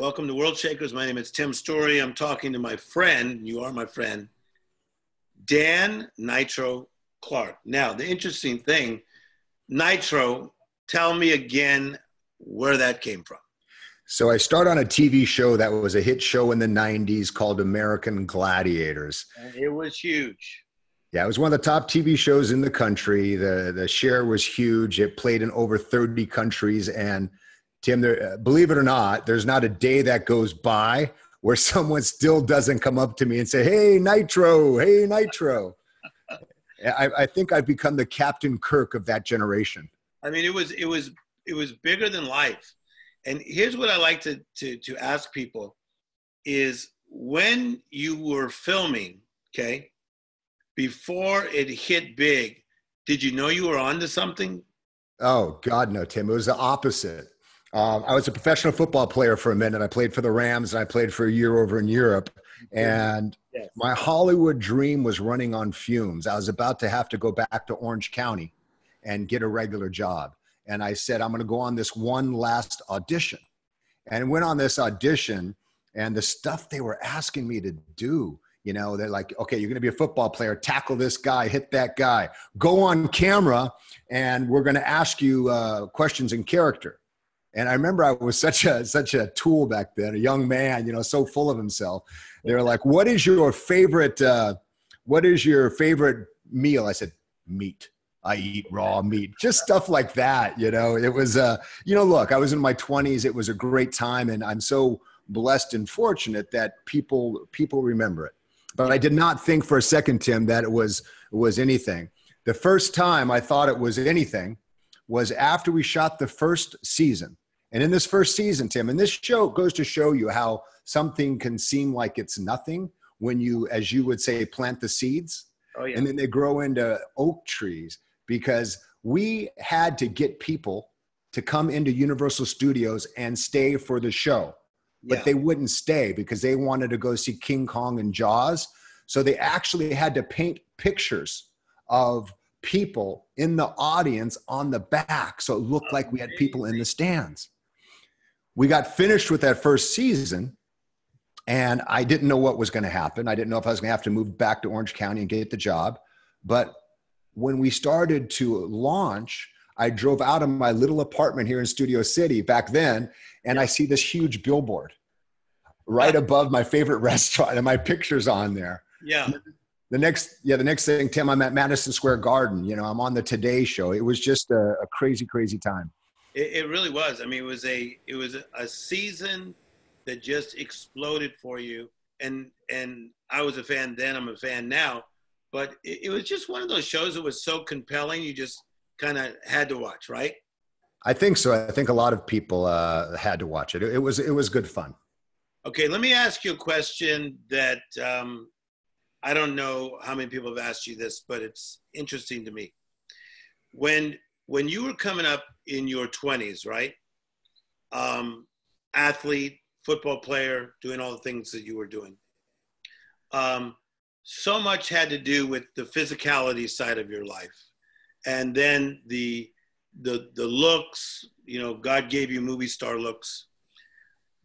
Welcome to World Shakers. My name is Tim Storey. I'm talking to my friend, you are my friend, Dan Nitro Clark. Now, the interesting thing, Nitro, tell me again where that came from. So I started on a TV show that was a hit show in the 90s called American Gladiators. And it was huge. Yeah, it was one of the top TV shows in the country. The share was huge. It played in over 30 countries. And Tim, believe it or not, there's not a day that goes by where someone still doesn't come up to me and say, "Hey, Nitro, hey, Nitro." I think I've become the Captain Kirk of that generation. I mean, it was bigger than life. And here's what I like to ask people is when you were filming, okay, before it hit big, did you know you were onto something? Oh, God, no, Tim. It was the opposite. I was a professional football player for a minute. I played for the Rams, and I played for a year over in Europe. And my Hollywood dream was running on fumes. I was about to have to go back to Orange County and get a regular job. And I said, I'm going to go on this one last audition. And went on this audition, and the stuff they were asking me to do, you know, they're like, okay, you're going to be a football player, tackle this guy, hit that guy, go on camera, and we're going to ask you questions in character. And I remember I was such a tool back then, a young man, you know, so full of himself. They were like, what is your favorite meal? I said, meat. I eat raw meat, just stuff like that. You know, it was, look, I was in my 20s. It was a great time. And I'm so blessed and fortunate that people remember it. But I did not think for a second, Tim, that it was anything. The first time I thought it was anything was after we shot the first season. And in this first season, Tim, and this show goes to show you how something can seem like it's nothing when you, as you would say, plant the seeds. Oh, yeah. And then they grow into oak trees, because we had to get people to come into Universal Studios and stay for the show. But they wouldn't stay because they wanted to go see King Kong and Jaws. So they actually had to paint pictures of people in the audience on the back, so it looked like we had people in the stands. We got finished with that first season, and I didn't know what was going to happen. I didn't know if I was going to have to move back to Orange County and get the job. But when we started to launch, I drove out of my little apartment here in Studio City back then, and I see this huge billboard right above my favorite restaurant, and my picture's on there. Yeah. The next thing, Tim, I'm at Madison Square Garden. You know, I'm on the Today Show. It was just a crazy, crazy time. It really was. I mean, it was a season that just exploded for you. And I was a fan then. I'm a fan now. But it was just one of those shows that was so compelling. You just kind of had to watch, right? I think so. I think a lot of people had to watch it. It was good fun. Okay, let me ask you a question that I don't know how many people have asked you this, but it's interesting to me. When you were coming up in your 20s, right? Athlete, football player, doing all the things that you were doing. So much had to do with the physicality side of your life. And then the looks, you know, God gave you movie star looks.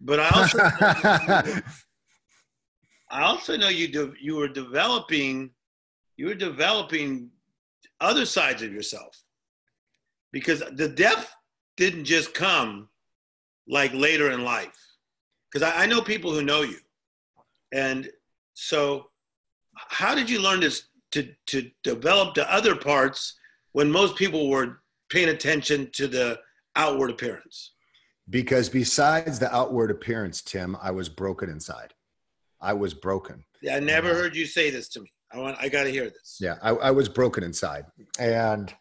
But I also know you were developing other sides of yourself, because the depth didn't just come like later in life. Because I know people who know you, and so how did you learn to develop the other parts when most people were paying attention to the outward appearance? Because besides the outward appearance, Tim, I was broken inside. I was broken. Yeah, I never heard you say this to me. I got to hear this. Yeah, I was broken inside. And,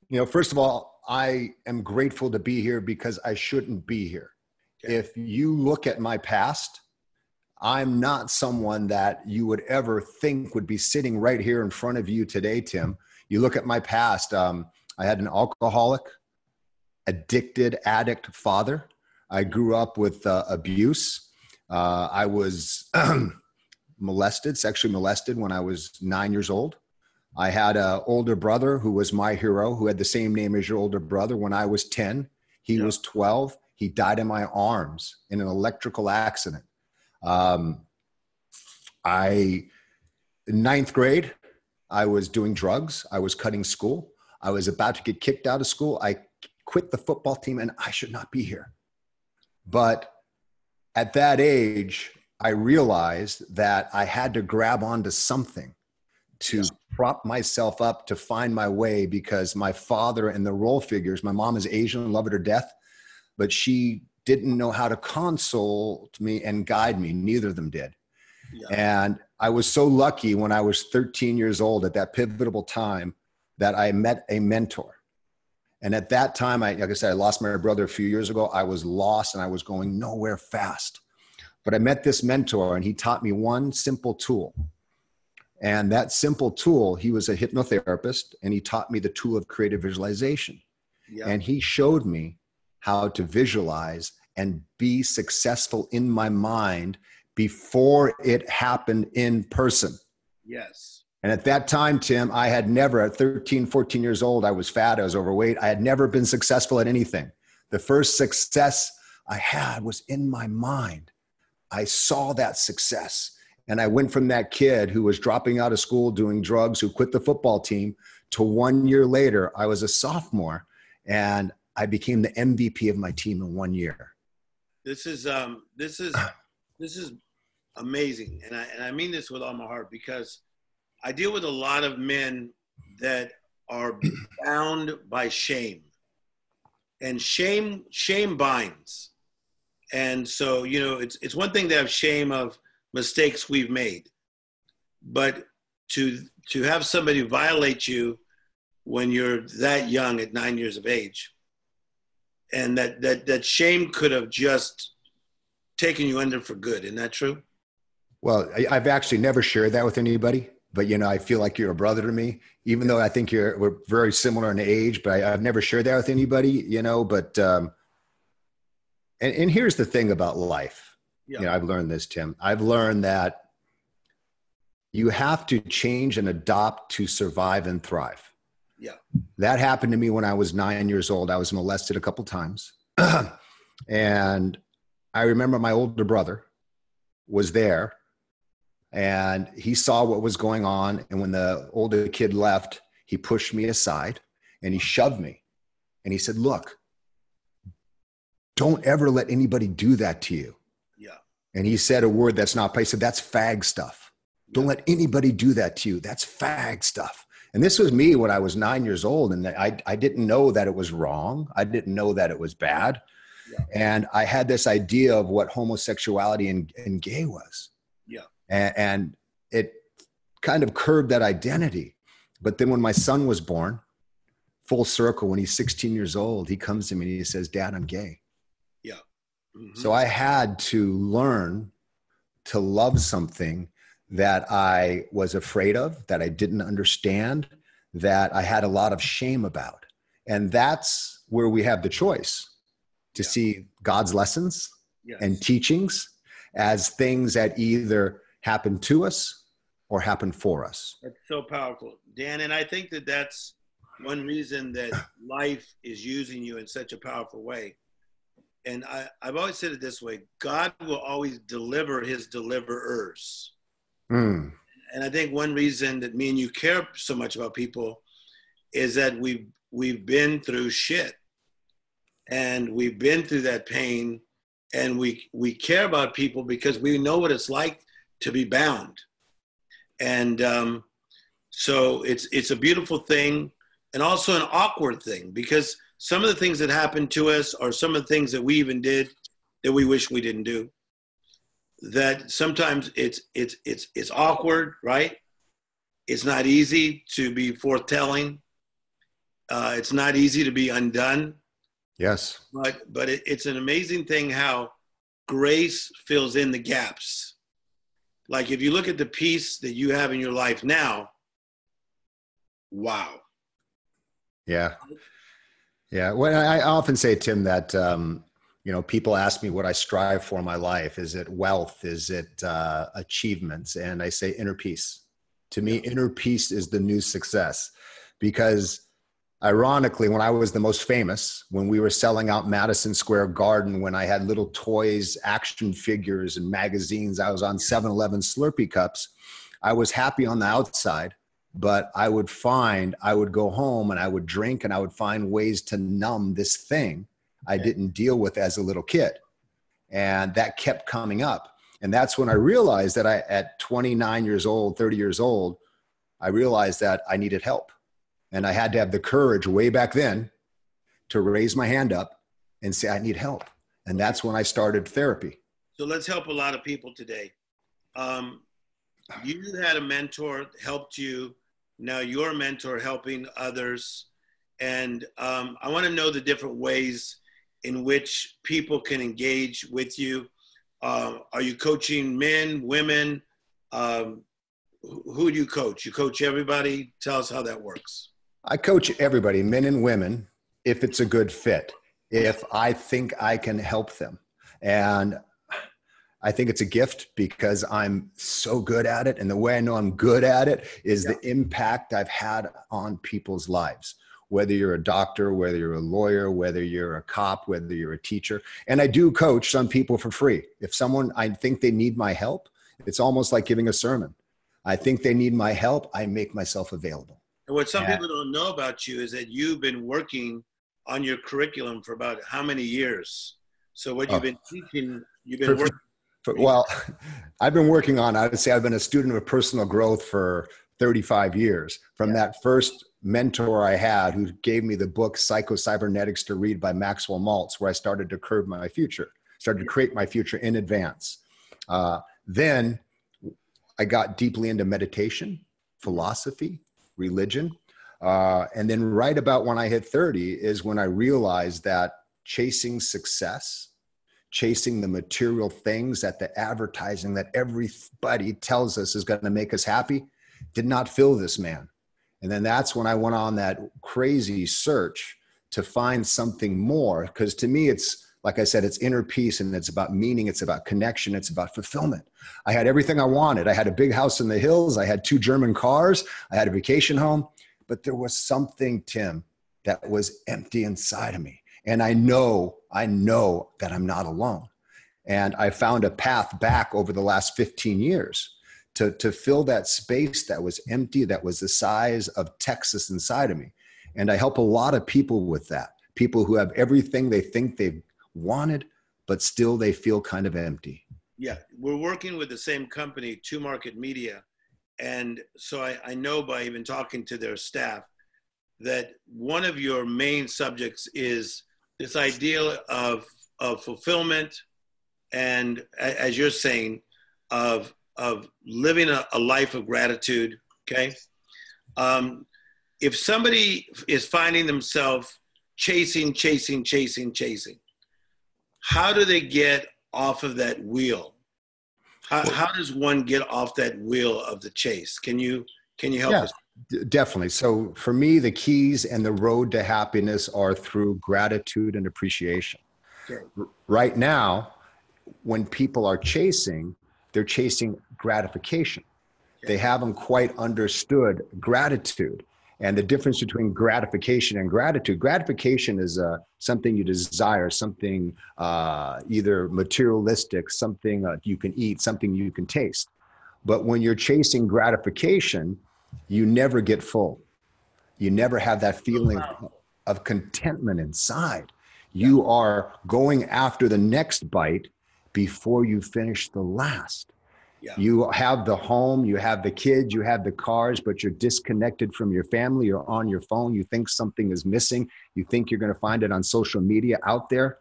you know, first of all, I am grateful to be here because I shouldn't be here. Okay. If you look at my past, I'm not someone that you would ever think would be sitting right here in front of you today, Tim. You look at my past, I had an alcoholic, addicted, addict father. I grew up with abuse. I was sexually molested when I was 9 years old. I had an older brother who was my hero, who had the same name as your older brother. When I was 10, he was 12. He died in my arms in an electrical accident. In ninth grade, I was doing drugs. I was cutting school. I was about to get kicked out of school. I quit the football team, and I should not be here. But at that age, I realized that I had to grab onto something to prop myself up, to find my way, because my father and the role figures, my mom is Asian, love it to death, but she didn't know how to console me and guide me. Neither of them did. Yeah. And I was so lucky when I was 13 years old at that pivotal time that I met a mentor. And at that time, like I said, I lost my brother a few years ago. I was lost and I was going nowhere fast. But I met this mentor and he taught me one simple tool. And that simple tool, he was a hypnotherapist, and he taught me the tool of creative visualization. Yeah. And he showed me how to visualize and be successful in my mind before it happened in person. Yes. And at that time, Tim, I had never, at 13, 14 years old, I was fat, I was overweight. I had never been successful at anything. The first success I had was in my mind. I saw that success. And I went from that kid who was dropping out of school, doing drugs, who quit the football team, to 1 year later, I was a sophomore and I became the MVP of my team in 1 year. This is amazing. And I mean this with all my heart, because I deal with a lot of men that are bound by shame, and shame binds. And so, you know, it's one thing to have shame of mistakes we've made, but to have somebody violate you when you're that young at 9 years of age, and that shame could have just taken you under for good. Isn't that true? Well, I've actually never shared that with anybody, but you know, I feel like you're a brother to me, even though I think we're very similar in age, but I've never shared that with anybody, you know, but, and here's the thing about life. Yeah. You know, I've learned this, Tim. I've learned that you have to change and adopt to survive and thrive. Yeah. That happened to me when I was 9 years old. I was molested a couple times. And I remember my older brother was there and he saw what was going on. And when the older kid left, he pushed me aside and he shoved me. And he said, look, don't ever let anybody do that to you. Yeah. And he said a word that's not, he said, that's fag stuff. Yeah. Don't let anybody do that to you. That's fag stuff. And this was me when I was 9 years old. And I didn't know that it was wrong. I didn't know that it was bad. Yeah. And I had this idea of what homosexuality and gay was. Yeah. And it kind of curbed that identity. But then when my son was born, full circle, when he's 16 years old, he comes to me and he says, Dad, I'm gay. Yeah. Mm-hmm. So I had to learn to love something that I was afraid of, that I didn't understand, that I had a lot of shame about. And that's where we have the choice to see God's lessons and teachings as things that either happen to us or happen for us. That's so powerful, Dan. And I think that that's one reason that life is using you in such a powerful way. And I've always said it this way: God will always deliver his deliverers. Mm. And I think one reason that me and you care so much about people is that we've been through shit, and we've been through that pain, and we care about people because we know what it's like to be bound. And so it's a beautiful thing, and also an awkward thing, because some of the things that happened to us, or some of the things that we even did that we wish we didn't do, that sometimes it's awkward, right? It's not easy to be forthtelling. It's not easy to be undone. Yes. But it's an amazing thing how grace fills in the gaps. Like if you look at the peace that you have in your life now, wow. Yeah. Yeah. Well, I often say, Tim, that, you know, people ask me what I strive for in my life. Is it wealth? Is it achievements? And I say inner peace. To me, inner peace is the new success, because Ironically, when I was the most famous, when we were selling out Madison Square Garden, when I had little toys, action figures, and magazines, I was on 7-Eleven Slurpee cups. I was happy on the outside, but I would go home and I would drink and I would find ways to numb this thing I didn't deal with as a little kid. And that kept coming up. And that's when I realized that at 29 years old, 30 years old, I realized that I needed help. And I had to have the courage way back then to raise my hand up and say, I need help. And that's when I started therapy. So let's help a lot of people today. You had a mentor that helped you. Now you're a mentor helping others. And I want to know the different ways in which people can engage with you. Are you coaching men, women? Who do you coach? You coach everybody? Tell us how that works. I coach everybody, men and women, if it's a good fit, if I think I can help them. And I think it's a gift because I'm so good at it. And the way I know I'm good at it is the impact I've had on people's lives, whether you're a doctor, whether you're a lawyer, whether you're a cop, whether you're a teacher. And I do coach some people for free. If I think they need my help, it's almost like giving a sermon. I think they need my help. I make myself available. And what some people don't know about you is that you've been working on your curriculum for about how many years? So what you've been teaching, you've been working. Well, I've been working on, I would say I've been a student of personal growth for 35 years. From that first mentor I had who gave me the book Psycho-Cybernetics to read by Maxwell Maltz, where I started to create my future in advance. Then I got deeply into meditation, philosophy, religion. And then right about when I hit 30 is when I realized that chasing success, chasing the material things that the advertising that everybody tells us is going to make us happy did not fill this man. And then that's when I went on that crazy search to find something more. Because to me, it's, like I said, it's inner peace and it's about meaning. It's about connection. It's about fulfillment. I had everything I wanted. I had a big house in the hills. I had 2 German cars. I had a vacation home. But there was something, Tim, that was empty inside of me. And I know that I'm not alone. And I found a path back over the last 15 years to fill that space that was empty, that was the size of Texas inside of me. And I help a lot of people with that. People who have everything they think they've wanted, but still they feel kind of empty. Yeah, we're working with the same company, Two Market Media. And so I know by even talking to their staff that one of your main subjects is this idea of fulfillment and, as you're saying, of living a life of gratitude, okay? If somebody is finding themselves chasing, how do they get off of that wheel? How does one get off that wheel of the chase? Can you help us? Definitely. So for me, the keys and the road to happiness are through gratitude and appreciation. Okay. Right now, when people are chasing, they're chasing gratification. Okay. They haven't quite understood gratitude. And the difference between gratification and gratitude, gratification is something you desire, something either materialistic, something you can eat, something you can taste. But when you're chasing gratification, you never get full. You never have that feeling of contentment inside. You are going after the next bite before you finish the last. Yeah. You have the home, you have the kids, you have the cars, but you're disconnected from your family. You're on your phone. You think something is missing. You think you're going to find it on social media out there.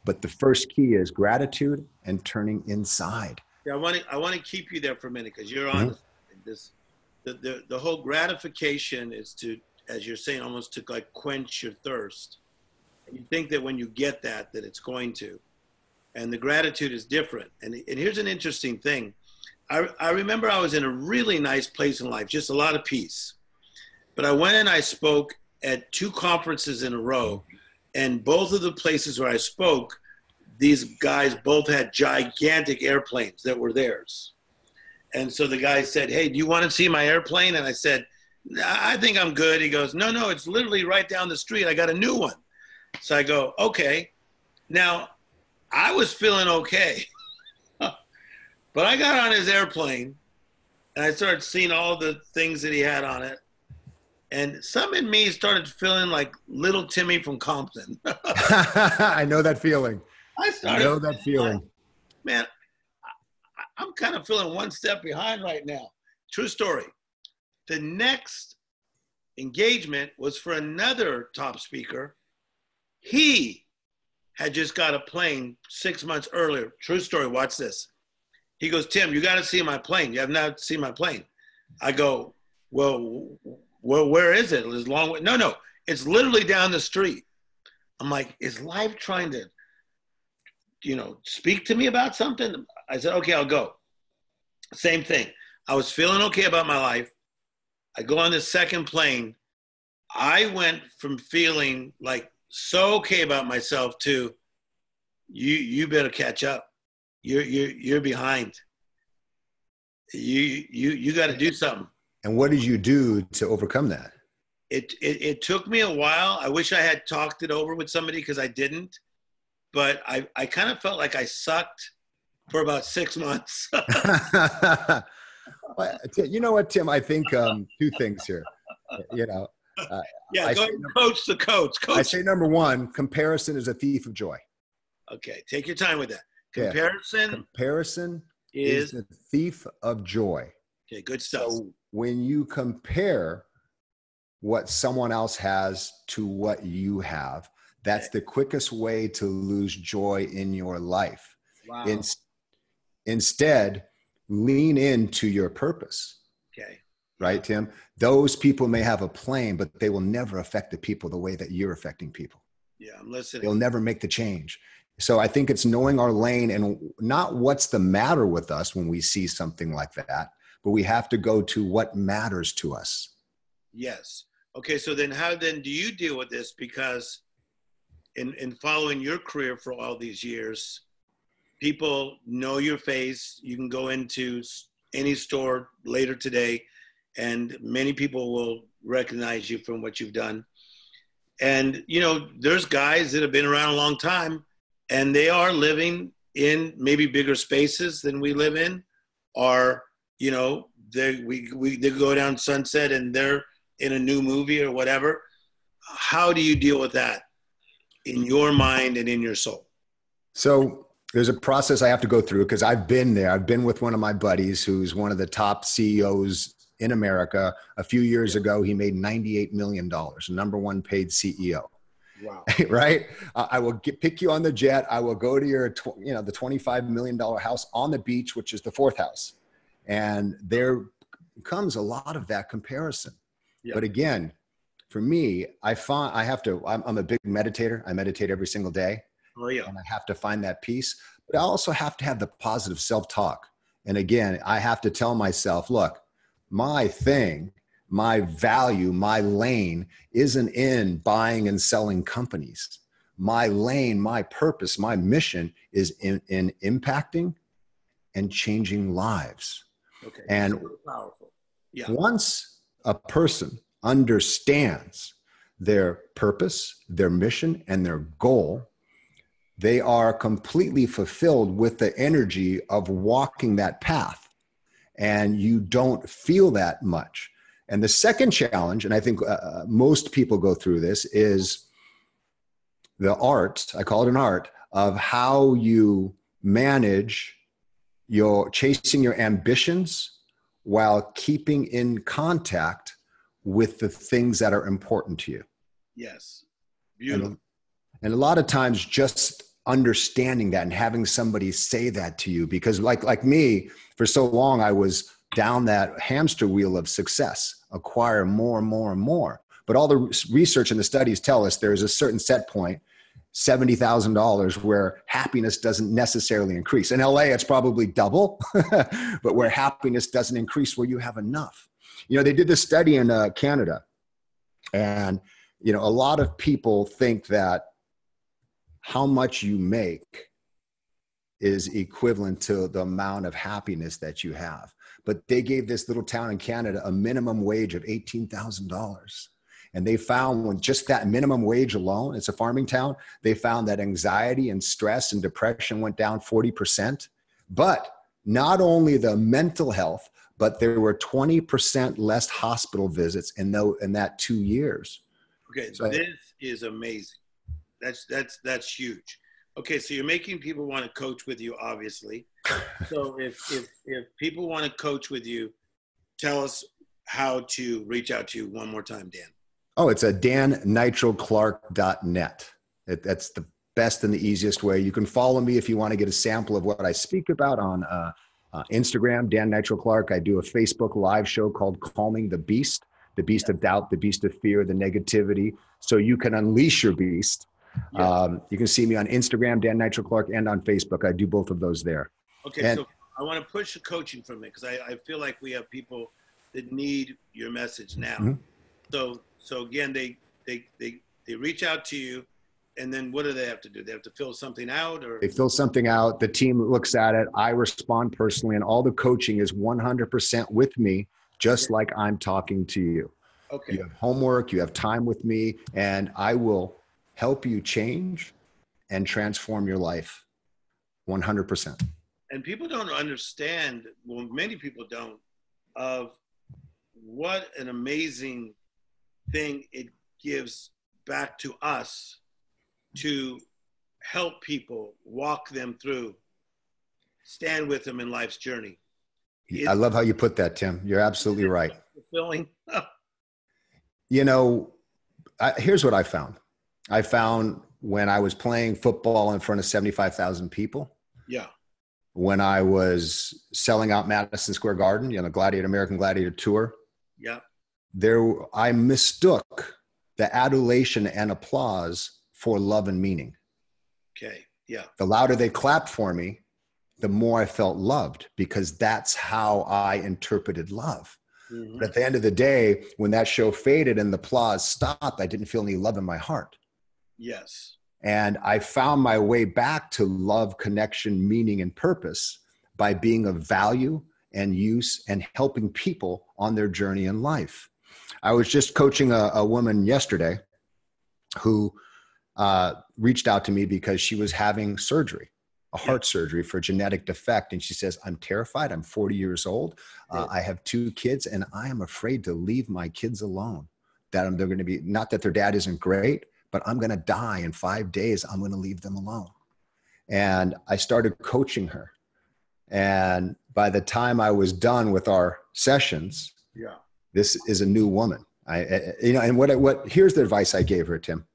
But the first key is gratitude and turning inside. Yeah, I want to keep you there for a minute because you're on this. The whole gratification is to, as you're saying, almost to like quench your thirst. And you think that when you get that it's going to. And the gratitude is different. And here's an interesting thing. I remember I was in a really nice place in life, just a lot of peace. But I went and I spoke at 2 conferences in a row. And both of the places where I spoke, these guys both had gigantic airplanes that were theirs. And so the guy said, "Hey, do you want to see my airplane?" And I said, I think I'm good. He goes, no, no, it's literally right down the street. I got a new one. So I go, okay. Now, I was feeling okay, but I got on his airplane and I started seeing all the things that he had on it. And some in me started feeling like little Timmy from Compton. I know that feeling. I know that feeling. Man, I'm kind of feeling one step behind right now. True story. The next engagement was for another top speaker. He had just got a plane 6 months earlier. True story. Watch this. He goes, Tim, you got to see my plane. You have not seen my plane. I go, well, where is it? It's long way. No, no, it's literally down the street. I'm like, is life trying to, speak to me about something? I said, okay, I'll go. Same thing. I was feeling okay about my life. I go on the second plane. I went from feeling like so okay about myself to you better catch up. You're behind. You got to do something. And what did you do to overcome that? It took me a while. I wish I had talked it over with somebody because I didn't. But I kind of felt like I sucked for about 6 months. You know what, Tim? I think two things here. Yeah, go ahead and coach the coach. I say number one, comparison is a thief of joy. Okay, take your time with that. Comparison is a thief of joy. Okay, good stuff. So when you compare what someone else has to what you have, that's the quickest way to lose joy in your life. Wow. Instead, lean into your purpose. Okay. Right, Tim? Those people may have a plane, but they will never affect the people the way that you're affecting people. Yeah, I'm listening. They'll never make the change. So I think it's knowing our lane and not what's the matter with us when we see something like that, but we have to go to what matters to us. Yes. Okay, so then how then do you deal with this? Because in following your career for all these years, people know your face. You can go into any store later today, and many people will recognize you from what you've done. And, there's guys that have been around a long time, and they are living in maybe bigger spaces than we live in, or, they go down Sunset and they're in a new movie or whatever. How do you deal with that in your mind and in your soul? So there's a process I have to go through because I've been there. I've been with one of my buddies who's one of the top CEOs in America. A few years ago, he made $98 million, number one paid CEO. Wow. Right? I will pick you on the jet. I will go to your, the $25 million house on the beach, which is the fourth house. And there comes a lot of that comparison. Yeah. But again, for me, I'm a big meditator. I meditate every single day. Oh, yeah. And I have to find that peace. But I also have to have the positive self-talk. And again, I have to tell myself, look, my thing, my value, my lane isn't in buying and selling companies. My lane, my purpose, my mission is in impacting and changing lives. Okay. And so powerful. Yeah. Once a person understands their purpose, their mission, and their goal, they are completely fulfilled with the energy of walking that path. And you don't feel that much. And the second challenge, and I think most people go through this, is the art, I call it an art, of how you manage chasing your ambitions while keeping in contact with the things that are important to you. Yes. Beautiful. And a lot of times just understanding that and having somebody say that to you, because like me, for so long, I was down that hamster wheel of success, acquire more and more and more. But all the research and the studies tell us there's a certain set point, $70,000, where happiness doesn't necessarily increase. In LA, it's probably double, but where happiness doesn't increase, where you have enough. They did this study in Canada, and, a lot of people think that how much you make is equivalent to the amount of happiness that you have. But they gave this little town in Canada a minimum wage of $18,000. And they found when just that minimum wage alone, it's a farming town, they found that anxiety and stress and depression went down 40%. But not only the mental health, but there were 20% less hospital visits in that 2 years. Okay, so this is amazing. That's huge. Okay, so you're making people want to coach with you, obviously. So if people want to coach with you, tell us how to reach out to you one more time, Dan. Oh, it's at dannitroclark.net. That's the best and the easiest way. You can follow me if you want to get a sample of what I speak about on Instagram, Dan Nitro Clark. I do a Facebook live show called Calming the Beast of doubt, the beast of fear, the negativity. So you can unleash your beast. Yeah. You can see me on Instagram, Dan Nitro Clark, and on Facebook. I do both of those there. Okay, so I want to push the coaching from it because I feel like we have people that need your message now. Mm-hmm. So again, they reach out to you, and then what do they have to do? They have to fill something out, or they fill something out. The team looks at it. I respond personally, and all the coaching is 100% with me, just like I'm talking to you. Okay. You have homework, you have time with me, and I will help you change and transform your life 100%. And people don't understand, well, many people don't, of what an amazing thing it gives back to us to help people, walk them through, stand with them in life's journey. I love how you put that, Tim. You're absolutely right. Fulfilling. You know, here's what I found. I found when I was playing football in front of 75,000 people. Yeah. When I was selling out Madison Square Garden, you know, American Gladiator Tour. Yeah. I mistook the adulation and applause for love and meaning. Okay. Yeah. The louder they clapped for me, the more I felt loved, because that's how I interpreted love. Mm-hmm. But at the end of the day, when that show faded and the applause stopped, I didn't feel any love in my heart. Yes. And I found my way back to love, connection, meaning, and purpose by being of value and use and helping people on their journey in life. I was just coaching a woman yesterday who reached out to me because she was having surgery, a heart surgery for a genetic defect. And she says, I'm terrified. I'm 40 years old. I have 2 kids, and I am afraid to leave my kids alone. That they're going to be, not that their dad isn't great, but I'm going to die in 5 days. I'm going to leave them alone. And I started coaching her. And by the time I was done with our sessions, this is a new woman. And here's the advice I gave her, Tim.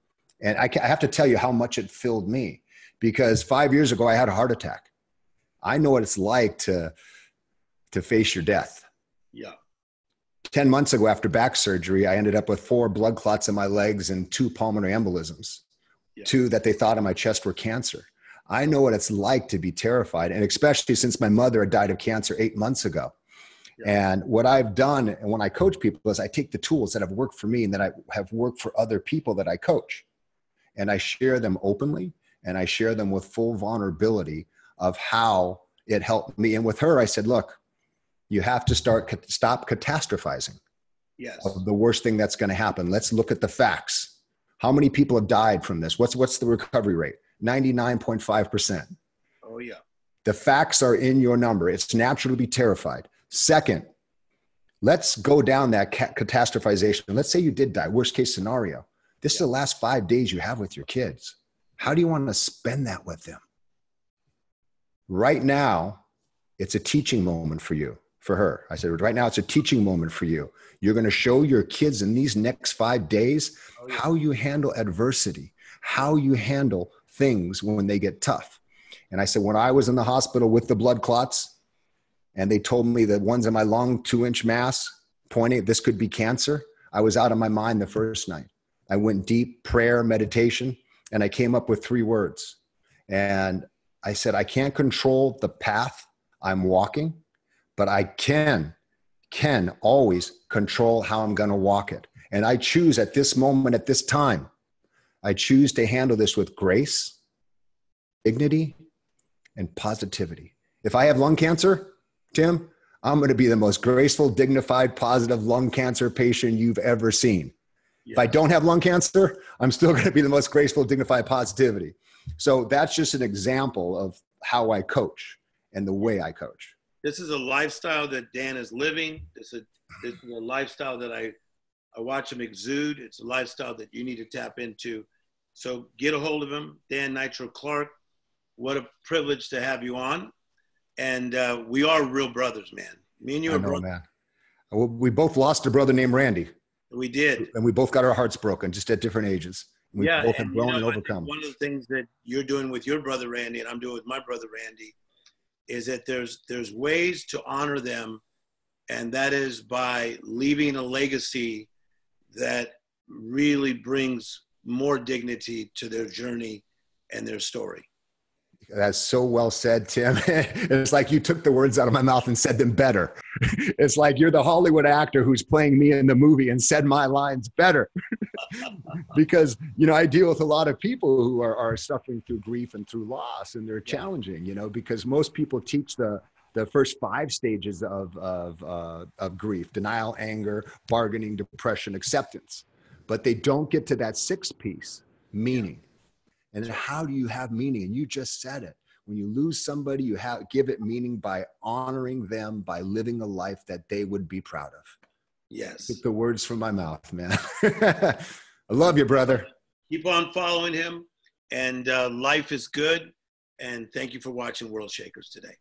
And I have to tell you how much it filled me, because 5 years ago, I had a heart attack. I know what it's like to face your death. Yeah. 10 months ago, after back surgery, I ended up with 4 blood clots in my legs and 2 pulmonary embolisms, 2 that they thought in my chest were cancer. I know what it's like to be terrified, and especially since my mother had died of cancer 8 months ago. Yeah. And what I've done, and when I coach people, is I take the tools that have worked for me and that I have worked for other people that I coach, and I share them openly, and I share them with full vulnerability of how it helped me. And with her, I said, look, you have to stop catastrophizing. Yes. Of the worst thing that's going to happen. Let's look at the facts. How many people have died from this? What's the recovery rate? 99.5%. Oh, yeah. The facts are in your number. It's natural to be terrified. Second, let's go down that catastrophization. Let's say you did die. Worst case scenario. This is the last 5 days you have with your kids. How do you want to spend that with them? Right now, it's a teaching moment for you. For her, I said, right now it's a teaching moment for you. You're going to show your kids in these next 5 days how you handle adversity, how you handle things when they get tough. And I said, when I was in the hospital with the blood clots, and they told me that one's in my lung, 2-inch mass, pointing, this could be cancer, I was out of my mind the first night. I went deep, prayer, meditation, and I came up with 3 words. And I said, I can't control the path I'm walking, but I can always control how I'm going to walk it. And I choose at this moment, at this time, I choose to handle this with grace, dignity, and positivity. If I have lung cancer, Tim, I'm going to be the most graceful, dignified, positive lung cancer patient you've ever seen. Yes. If I don't have lung cancer, I'm still going to be the most graceful, dignified positivity. So that's just an example of how I coach and the way I coach. This is a lifestyle that Dan is living. This is a lifestyle that I watch him exude. It's a lifestyle that you need to tap into. So get a hold of him, Dan Nitro Clark. What a privilege to have you on. And we are real brothers, man. Me and you are brothers. Man. We both lost a brother named Randy. We did. And we both got our hearts broken, just at different ages. We both have grown and overcome. One of the things that you're doing with your brother Randy, and I'm doing with my brother Randy, is that there's ways to honor them, and that is by leaving a legacy that really brings more dignity to their journey and their story. That's so well said, Tim. It's like you took the words out of my mouth and said them better. It's like you're the Hollywood actor who's playing me in the movie and said my lines better. Because, you know, I deal with a lot of people who are suffering through grief and through loss, and they're challenging, you know, because most people teach the first 5 stages of grief: denial, anger, bargaining, depression, acceptance. But they don't get to that 6th piece, meaning. And how do you have meaning? And you just said it. When you lose somebody, you give it meaning by honoring them, by living a life that they would be proud of. Yes. Took the words from my mouth, man. I love you, brother. Keep on following him, and life is good. And thank you for watching World Shakers today.